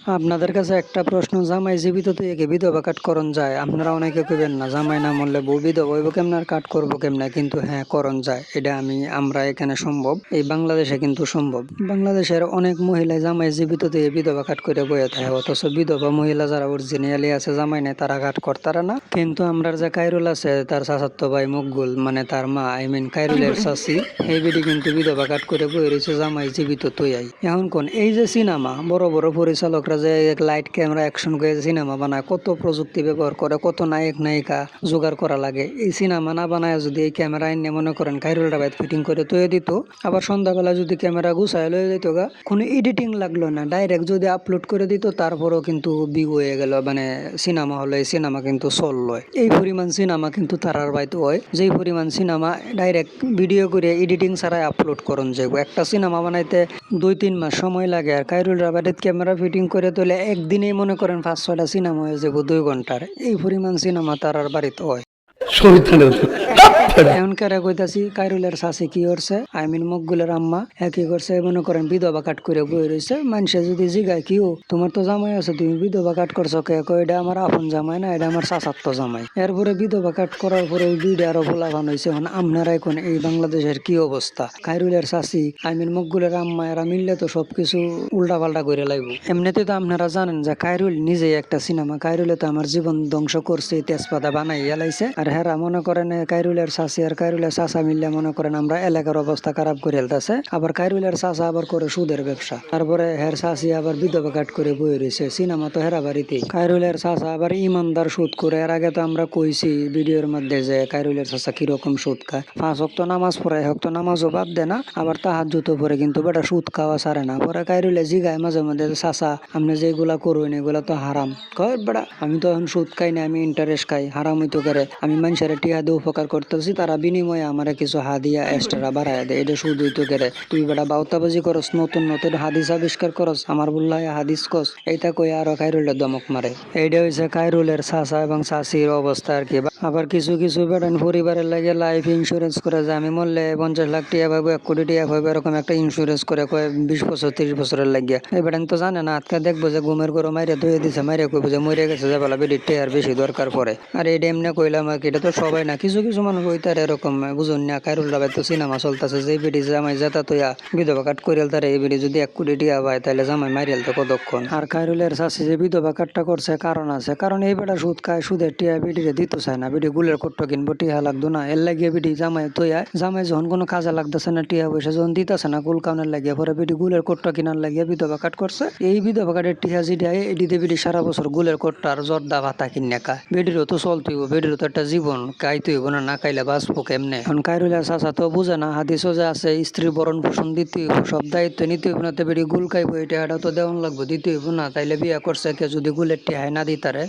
আপনাদের কাছে একটা প্রশ্ন, জামাই জীবিত থেকে বিধবা কাট করণ যায়? আপনারা অনেকে কইবেন না জামাই না মরলে বউ বিধবা হইব কেমনে আর কাট করবো কেমনে, কিন্তু হ্যাঁ করণ যায়। এটা আমরা এখানে সম্ভব, এই বাংলাদেশে কিন্তু সম্ভব। বাংলাদেশের অনেক মহিলা জামাই জীবিত থেকে বিধবা কাট করে বয়ে থাকে, অথচ বিধবা মহিলা যারা অরিজিনালি আছে জামাই নেই তারা কাট করতারা না। কিন্তু আমরা যে কাইরুল আছে তার চাচাতো ভাই মকবুল, মানে তার মা, কাইরুলের চাচি, এই বিডি কিন্তু বিধবা কাট করে বয়ে রয়েছে জামাই জীবিত তৈয়াই। এখন কোন এই যে সিনেমা বড় বড় পরিচালকরা যে লাইট ক্যামেরা অ্যাকশন করে সিনেমা বানায়, কত প্রযুক্তি ব্যবহার করে, কত নায়ক নায়িকা জোগাড় করা লাগে। এই সিনেমা না বানায় যদি এই ক্যামেরা এনে মনে করেন কাইরুলটা বাইত ফিটিং করে তৈরি দিত, আবার সন্ধ্যাবেলা যদি ক্যামেরা গুছায় লয়ে যেত গা, কোনো এডিটিং লাগলো না, ডাইরেক্ট যদি আপলোড করে দিত, তারপরেও কিন্তু বিগ হয়ে গেল, মানে সিনেমা হলে এই সিনেমা কিন্তু চললো। এই পরিমাণ সিনেমা কিন্তু তারার বাইতে হয়, যেই পরিমাণ সিনেমা ডাইরেক্ট ভিডিও করে এডিটিং ছাড়াই আপলোড করুন যাবো। একটা সিনেমা বানাইতে 2-3 মাস সময় লাগে, আর কাইরুল রাবারের ক্যামেরা ফিটিং করে তোলে একদিনেই মনে করেন 5-6টা সিনেমা হয়ে যাবো 2 ঘন্টার। এই পরিমাণ সিনেমা তারার বাড়িতে হয়। এমনকার কইতাছি কাইরুলের শাশি কি করছে, মকবুলের আম্মা একই করছে, মনে করেন বিধবা কাট করে বই রয়েছে। মানুষে যদি জিগায় কিও তোমার তো জামাই আছে, তুমি বিধবা কাট করছো কে? এটা আমার আপন জামাই না, এটা আমার চাচাতো জামাই। এরপরে বিধবা কাট করার পরে ওই দুইটা আরো ভোলাভান হয়েছে। এখন আপনারা এখন এই বাংলাদেশের কি অবস্থা? কাইরুলের শাশি মকবুলের আম্মা এরা মিললে তো সবকিছু উল্টা পাল্টা করে লাগবো। এমনিতে তো আপনারা জানেন যে কাইরুল নিজেই একটা সিনেমা। কাইরুলে তো আমার জীবন ধ্বংস করছে, তেজপাতা বানাই এলাইছে। আর হেরা মনে করেন কাইরুলের শাশি আর কাইরুলের চাচা মিললে মনে করেন আমরা এলাকার অবস্থা খারাপ করে হেলতেছে। আবার কাইরুলের চাচা আবার করে সুদের ব্যবসা, তারপরে হের শাশি আবার বিধবা কাট করে বই রয়েছে। সিনেমা তো হেরা বাড়িতে। কাইরুলের চাচা আবার ইমানদার সুদ করে। এর আগে তো আমরা কইছি ভিডিওর মধ্যে যে কাইরুলের চাচা কিরকম সুদ খায়। 5 ওয়াক্ত নামাজ পড়ে, 1 ওয়াক্ত নামাজও বাদ দেয় না, আবার তাহাজ্জুদ পড়ে, কিন্তু বেটা সুদ খাওয়া ছাড়ে না। পরে কাইরুলে জিগায় মাঝে মধ্যে, চাচা আপনি যেগুলা করুন এগুলা তো হারাম। কয় বেটা আমি তো এখন সুদ খাই না, আমি ইন্টারেস্ট খাই, হারাম হইতো করে। আমি মানুষের টিয়া দিয়ে উপকার করতেছি, তারা বিনিময়ে আমার কিছু হাদিয়া এক্সট্রা বাড়ায় দেয়, এটা সুদ হইতো করে। তুই বেটা বাউতাবাজি করস, নতুন নতুন হাদিস আবিষ্কার করস, আমার বললাই হাদিস কস, এইটা কই আরো কাইরুলের দমক মারে। এইটা হয়েছে কাইরুলের চাচা এবং চাচির অবস্থা আর কি। আবার কিছু কিছু বেটান পরিবারের লাগে লাইফ ইন্স্যুরেন্স করে, যে আমি মরলে 50 লাখ টিয়া পাবো, 1 কোটি টিয়া পাবো, এরকম একটা ইন্স্যুরেন্স করে কয় 20 বছর 30 বছরের লাগিয়া। এই বেটান তো জানে না, আজকে দেখবো যে ঘুমের করে মাইরে ধুয়ে দিছে, মাইরে কইবো যে মরে গেছে, যে বেলা বেডির টিয়ার বেশি দরকার পড়ে। আর এটা এমনি কইলাম আর কি, এটা তো সবাই না, কিছু কিছু মানুষ ওইটার এরকম বুঝুন না। কাইরুল রাবাই তো সিনেমা চলতেছে, যে বেডি জামাই যেতা তোয়া বিধবা কাট করিয়াল, তারা এই বেডি যদি 1 কোটি টিয়া পায় তাহলে জামাই মারিয়াল তো কতক্ষণ। আর কাইরুলের চাষি যে বিধবা কাটটা করছে কারণ আছে, কারণ এই বেটা সুদ খায়, সুদের টিয়া বেডিরে দিতে চায় না। বেডি গুলের কট্ট কিনবো, টিয়া লাগতো না, এর লাগিয়ে বেডি জামাই তোয়া, জামাই যখন কোনো কাজে লাগতেছে না, টিয়া পয়সা যখন দিতেছে না কুল কাউনের লাগিয়ে, পরে বেডি গুলের কট্ট কিনার লাগিয়ে বিধবা কাট করছে। এই বিধবা কাটের টিয়া যেটা এডিতে বেডি সারা বছর গুলের কট্ট আর জর্দা ভাতা কিনে খায়। বেডিরও তো চলতে হইব, বেডিরও তো একটা জীবন, খাইতে হইব না, না খাইলে বাঁচবো কেমনে? এখন কাইরুলের চাচা তো বুঝে না, হাদিসও যে আছে স্ত্রীর ভরণ পোষণ দিতে হইব, সব দায়িত্ব নিতে হইব না। তো বেডি গুল খাইবো, এটা তো দেওয়ান লাগবো, দিতে হইব না, তাইলে বিয়া করছে কে যদি গুলের টিয়া না দিতারে।